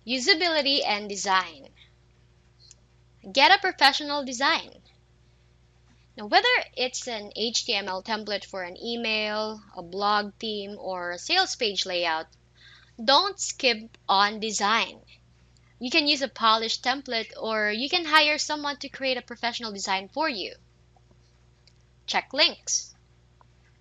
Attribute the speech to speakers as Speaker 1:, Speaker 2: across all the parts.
Speaker 1: Usability and design. Get a professional design. Now, whether it's an HTML template for an email, a blog theme, or a sales page layout, don't skip on design. You can use a polished template or you can hire someone to create a professional design for you. Check links.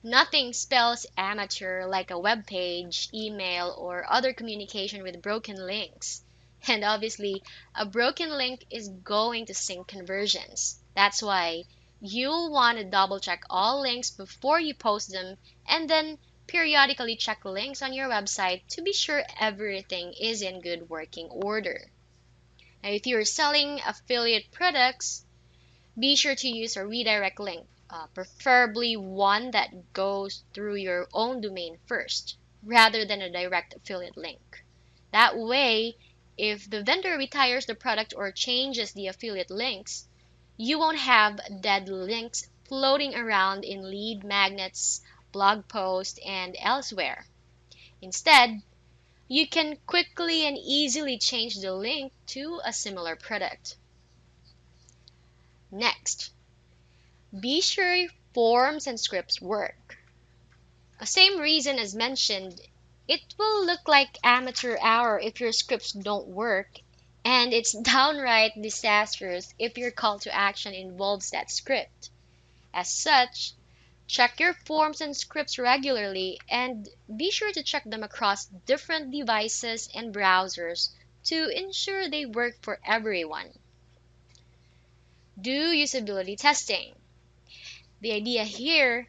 Speaker 1: Nothing spells amateur like a web page, email, or other communication with broken links. And obviously, a broken link is going to sink conversions. That's why you'll want to double check all links before you post them and then periodically check links on your website to be sure everything is in good working order. Now, if you're selling affiliate products, be sure to use a redirect link, preferably one that goes through your own domain first, rather than a direct affiliate link. That way, if the vendor retires the product or changes the affiliate links, you won't have dead links floating around in lead magnets, blog posts, and elsewhere. Instead, you can quickly and easily change the link to a similar product. Next, be sure forms and scripts work. The same reason as mentioned, it will look like amateur hour if your scripts don't work, and it's downright disastrous if your call to action involves that script. As such, check your forms and scripts regularly and be sure to check them across different devices and browsers to ensure they work for everyone. Do usability testing. The idea here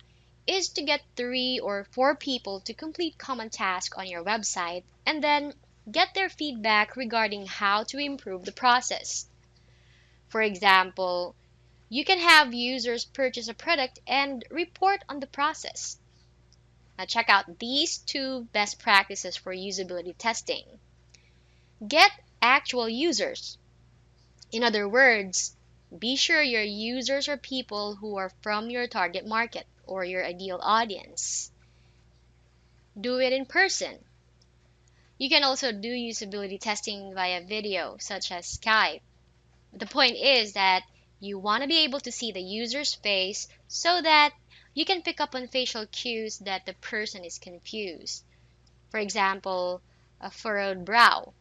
Speaker 1: is to get 3 or 4 people to complete common tasks on your website and then get their feedback regarding how to improve the process. For example, you can have users purchase a product and report on the process. Now check out these 2 best practices for usability testing. Get actual users. In other words, be sure your users are people who are from your target market or your ideal audience. Do it in person. You can also do usability testing via video, such as Skype. But the point is that you want to be able to see the user's face so that you can pick up on facial cues that the person is confused. For example, a furrowed brow.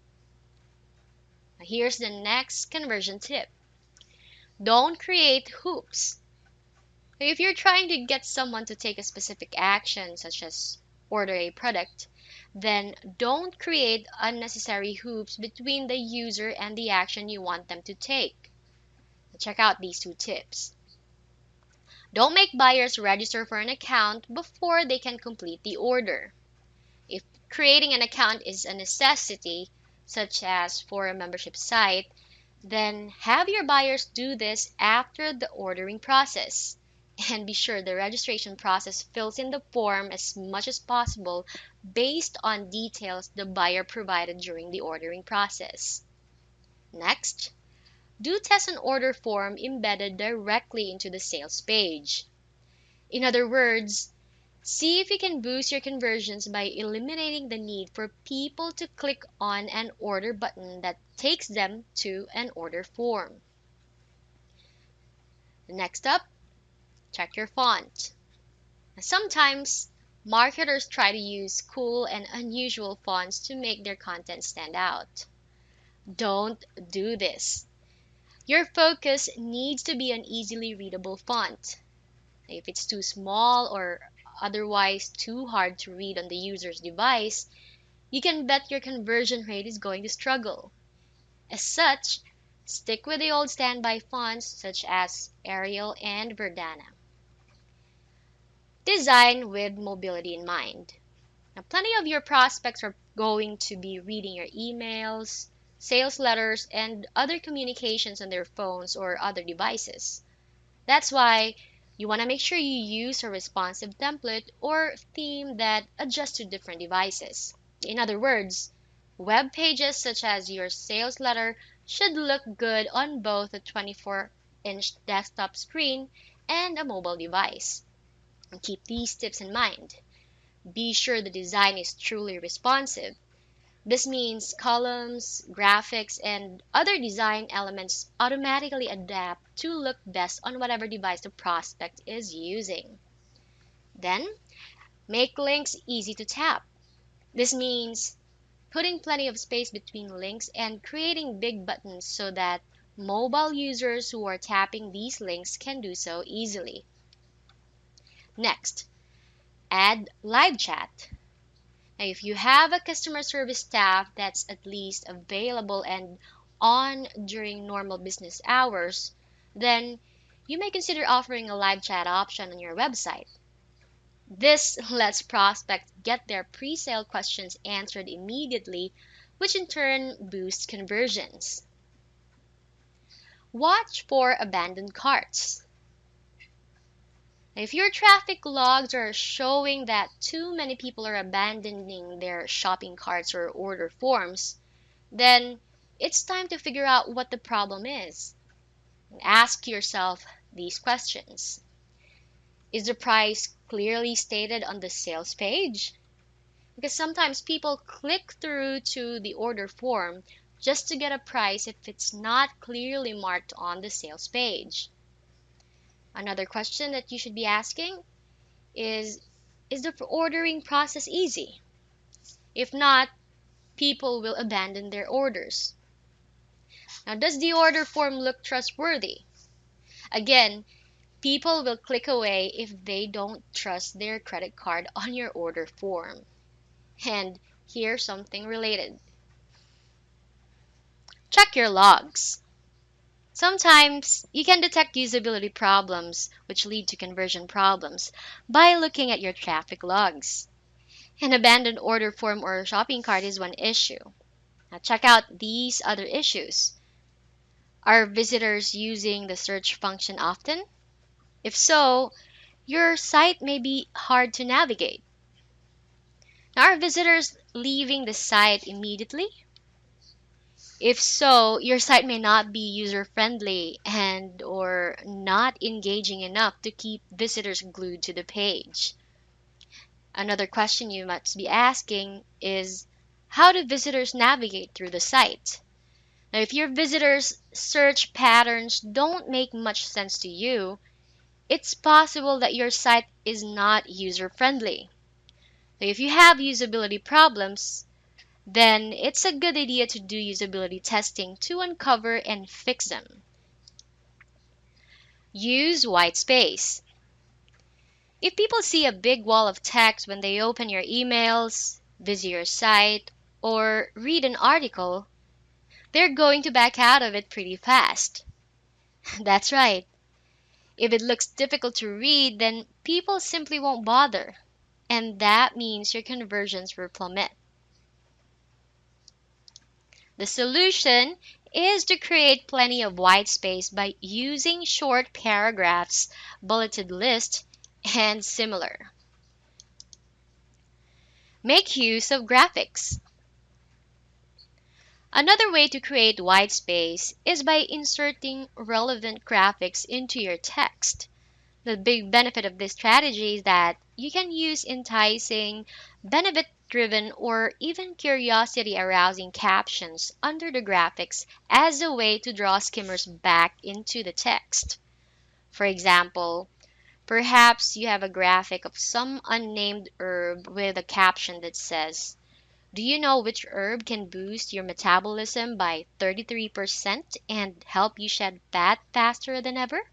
Speaker 1: Here's the next conversion tip. Don't create hoops. If you're trying to get someone to take a specific action, such as order a product, then don't create unnecessary hoops between the user and the action you want them to take. Check out these 2 tips. Don't make buyers register for an account before they can complete the order. If creating an account is a necessity, such as for a membership site, then have your buyers do this after the ordering process. And be sure the registration process fills in the form as much as possible based on details the buyer provided during the ordering process. Next, do test an order form embedded directly into the sales page. In other words, see if you can boost your conversions by eliminating the need for people to click on an order button that takes them to an order form. Next up, check your font. Sometimes, marketers try to use cool and unusual fonts to make their content stand out. Don't do this. Your focus needs to be an easily readable font. If it's too small or otherwise too hard to read on the user's device, you can bet your conversion rate is going to struggle. As such, stick with the old standby fonts such as Arial and Verdana. Design with mobility in mind. Now, plenty of your prospects are going to be reading your emails, sales letters, and other communications on their phones or other devices. That's why you want to make sure you use a responsive template or theme that adjusts to different devices. In other words, web pages such as your sales letter should look good on both a 24-inch desktop screen and a mobile device. And keep these tips in mind. Be sure the design is truly responsive. This means columns, graphics, and other design elements automatically adapt to look best on whatever device the prospect is using. Then, make links easy to tap. This means putting plenty of space between links and creating big buttons so that mobile users who are tapping these links can do so easily. Next, add live chat. Now, if you have a customer service staff that's at least available and on during normal business hours, then you may consider offering a live chat option on your website. This lets prospects get their pre-sale questions answered immediately, which in turn boosts conversions. Watch for abandoned carts. If your traffic logs are showing that too many people are abandoning their shopping carts or order forms, then it's time to figure out what the problem is. Ask yourself these questions. Is the price clearly stated on the sales page? Because sometimes people click through to the order form just to get a price if it's not clearly marked on the sales page. Another question that you should be asking is the ordering process easy? If not, people will abandon their orders. Now, does the order form look trustworthy? Again, people will click away if they don't trust their credit card on your order form. And here's something related. Check your logs. Sometimes you can detect usability problems which lead to conversion problems by looking at your traffic logs. An abandoned order form or shopping cart is one issue. Now check out these other issues. Are visitors using the search function often? If so, your site may be hard to navigate. Now, are visitors leaving the site immediately? If so, your site may not be user-friendly and or not engaging enough to keep visitors glued to the page. Another question you must be asking is, how do visitors navigate through the site? Now, if your visitors' search patterns don't make much sense to you, it's possible that your site is not user-friendly. If you have usability problems, then it's a good idea to do usability testing to uncover and fix them. Use white space. If people see a big wall of text when they open your emails, visit your site, or read an article, they're going to back out of it pretty fast. That's right. If it looks difficult to read, then people simply won't bother, and that means your conversions will plummet. The solution is to create plenty of white space by using short paragraphs, bulleted lists, and similar. Make use of graphics. Another way to create white space is by inserting relevant graphics into your text. The big benefit of this strategy is that you can use enticing, benefit-driven, or even curiosity-arousing captions under the graphics as a way to draw skimmers back into the text. For example, perhaps you have a graphic of some unnamed herb with a caption that says, "Do you know which herb can boost your metabolism by 33% and help you shed fat faster than ever?"